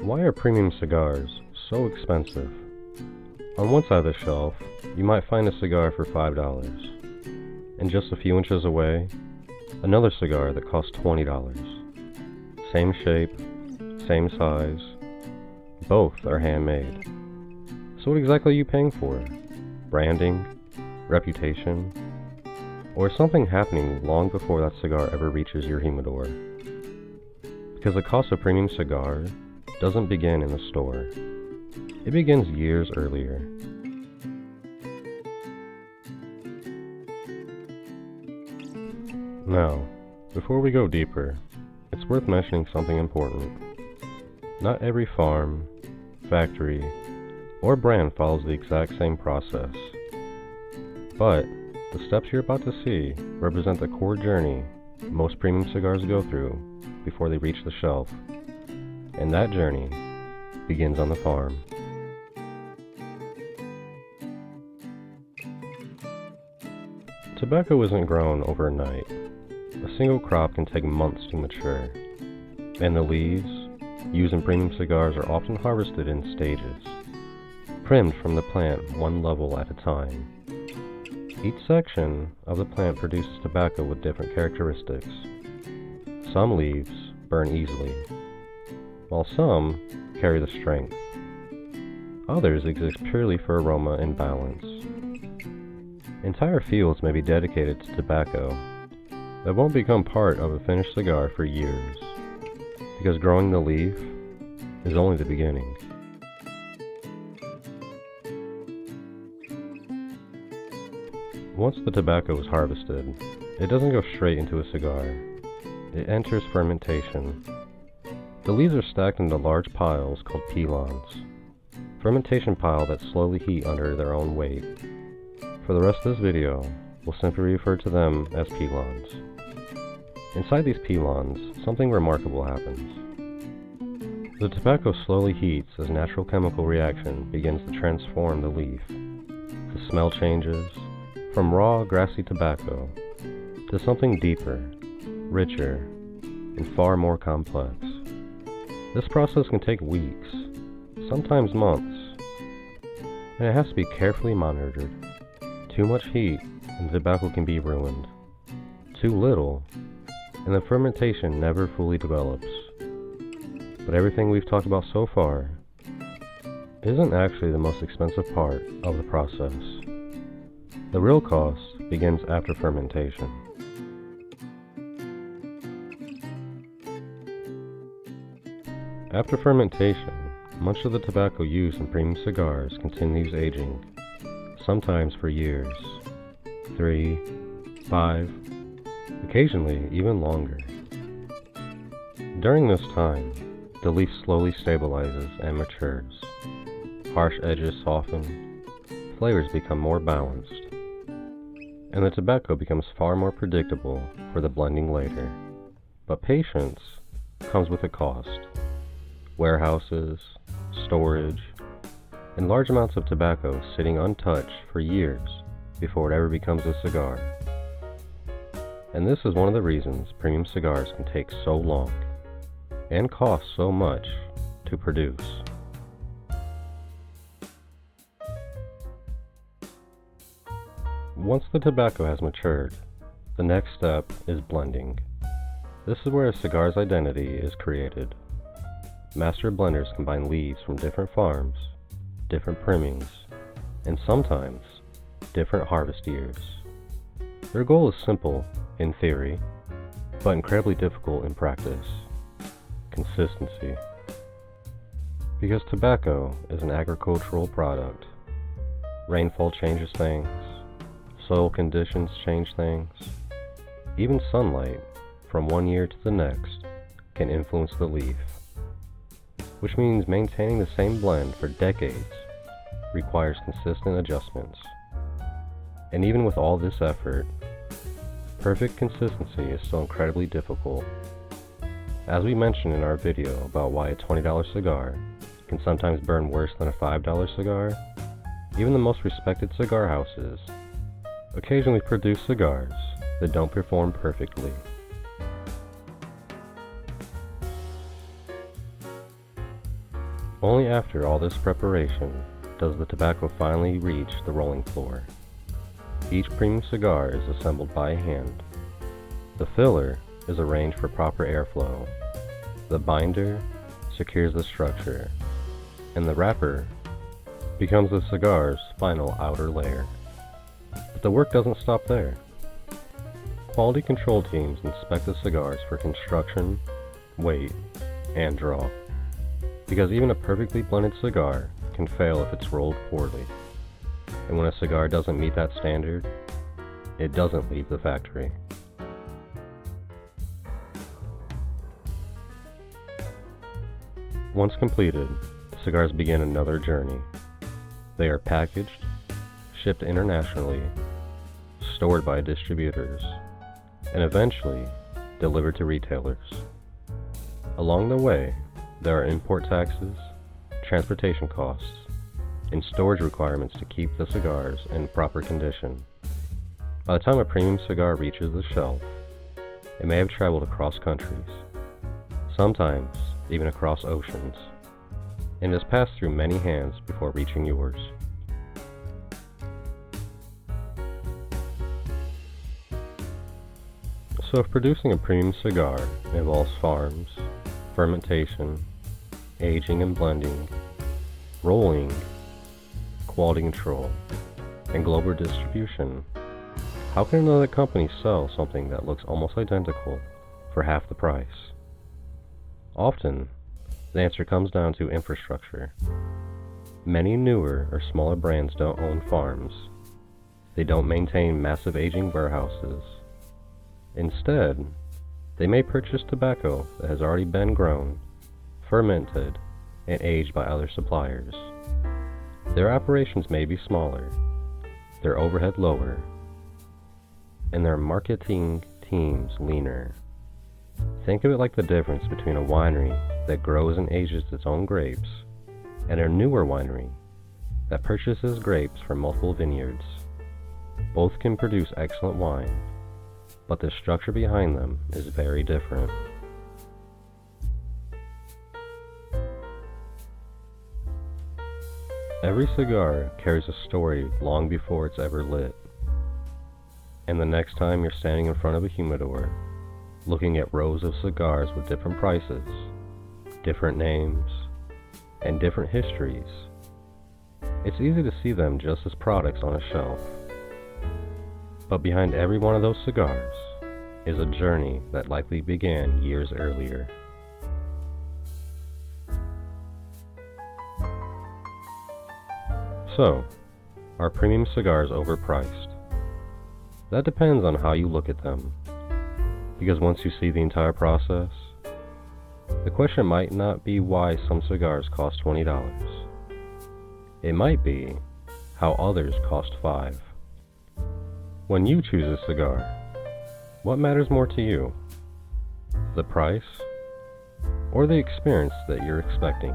Why are premium cigars so expensive? On one side of the shelf, you might find a cigar for $5, and just a few inches away, another cigar that costs $20. Same shape, same size, both are handmade. So what exactly are you paying for? Branding? Reputation? Or is something happening long before that cigar ever reaches your humidor? Because the cost of premium cigar doesn't begin in the store. It begins years earlier. Now, before we go deeper, it's worth mentioning something important. Not every farm, factory, or brand follows the exact same process. But the steps you're about to see represent the core journey most premium cigars go through before they reach the shelf. And that journey begins on the farm. Tobacco isn't grown overnight. A single crop can take months to mature, and the leaves used in premium cigars are often harvested in stages, trimmed from the plant one level at a time. Each section of the plant produces tobacco with different characteristics. Some leaves burn easily, while some carry the strength. Others exist purely for aroma and balance. Entire fields may be dedicated to tobacco that won't become part of a finished cigar for years, because growing the leaf is only the beginning. Once the tobacco is harvested, it doesn't go straight into a cigar. It enters fermentation. The leaves are stacked into large piles called pilons. Fermentation piles that slowly heat under their own weight. For the rest of this video, we'll simply refer to them as pilons. Inside these pilons, something remarkable happens. The tobacco slowly heats as natural chemical reaction begins to transform the leaf. The smell changes from raw, grassy tobacco to something deeper, richer, and far more complex. This process can take weeks, sometimes months, and it has to be carefully monitored. Too much heat and the tobacco can be ruined. Too little, and the fermentation never fully develops. But everything we've talked about so far isn't actually the most expensive part of the process. The real cost begins after fermentation. After fermentation, much of the tobacco used in premium cigars continues aging, sometimes for years, 3, 5, occasionally even longer. During this time, the leaf slowly stabilizes and matures. Harsh edges soften, flavors become more balanced, and the tobacco becomes far more predictable for the blending later. But patience comes with a cost. Warehouses, storage, and large amounts of tobacco sitting untouched for years before it ever becomes a cigar. And this is one of the reasons premium cigars can take so long and cost so much to produce. Once the tobacco has matured, the next step is blending. This is where a cigar's identity is created. Master blenders combine leaves from different farms, different primings, and sometimes different harvest years. Their goal is simple in theory, but incredibly difficult in practice: consistency. Because tobacco is an agricultural product, rainfall changes things, soil conditions change things, even sunlight from one year to the next can influence the leaf, which means maintaining the same blend for decades requires consistent adjustments. And even with all this effort, perfect consistency is still incredibly difficult. As we mentioned in our video about why a $20 cigar can sometimes burn worse than a $5 cigar, even the most respected cigar houses occasionally produce cigars that don't perform perfectly. Only after all this preparation does the tobacco finally reach the rolling floor. Each premium cigar is assembled by hand. The filler is arranged for proper airflow. The binder secures the structure, and the wrapper becomes the cigar's final outer layer. But the work doesn't stop there. Quality control teams inspect the cigars for construction, weight, and draw. Because even a perfectly blended cigar can fail if it's rolled poorly. And when a cigar doesn't meet that standard, it doesn't leave the factory. Once completed, cigars begin another journey. They are packaged, shipped internationally, stored by distributors, and eventually delivered to retailers. Along the way, there are import taxes, transportation costs, and storage requirements to keep the cigars in proper condition. By the time a premium cigar reaches the shelf, it may have traveled across countries, sometimes even across oceans, and has passed through many hands before reaching yours. So if producing a premium cigar involves farms, fermentation, aging and blending, rolling, quality control, and global distribution, how can another company sell something that looks almost identical for half the price? Often, the answer comes down to infrastructure. Many newer or smaller brands don't own farms. They don't maintain massive aging warehouses. Instead, they may purchase tobacco that has already been grown, fermented, and aged by other suppliers. Their operations may be smaller, their overhead lower, and their marketing teams leaner. Think of it like the difference between a winery that grows and ages its own grapes and a newer winery that purchases grapes from multiple vineyards. Both can produce excellent wine, but the structure behind them is very different. Every cigar carries a story long before it's ever lit. And the next time you're standing in front of a humidor, looking at rows of cigars with different prices, different names, and different histories, it's easy to see them just as products on a shelf. But behind every one of those cigars is a journey that likely began years earlier. So, are premium cigars overpriced? That depends on how you look at them. Because once you see the entire process, the question might not be why some cigars cost $20. It might be how others cost $5. When you choose a cigar, what matters more to you? The price or the experience that you're expecting?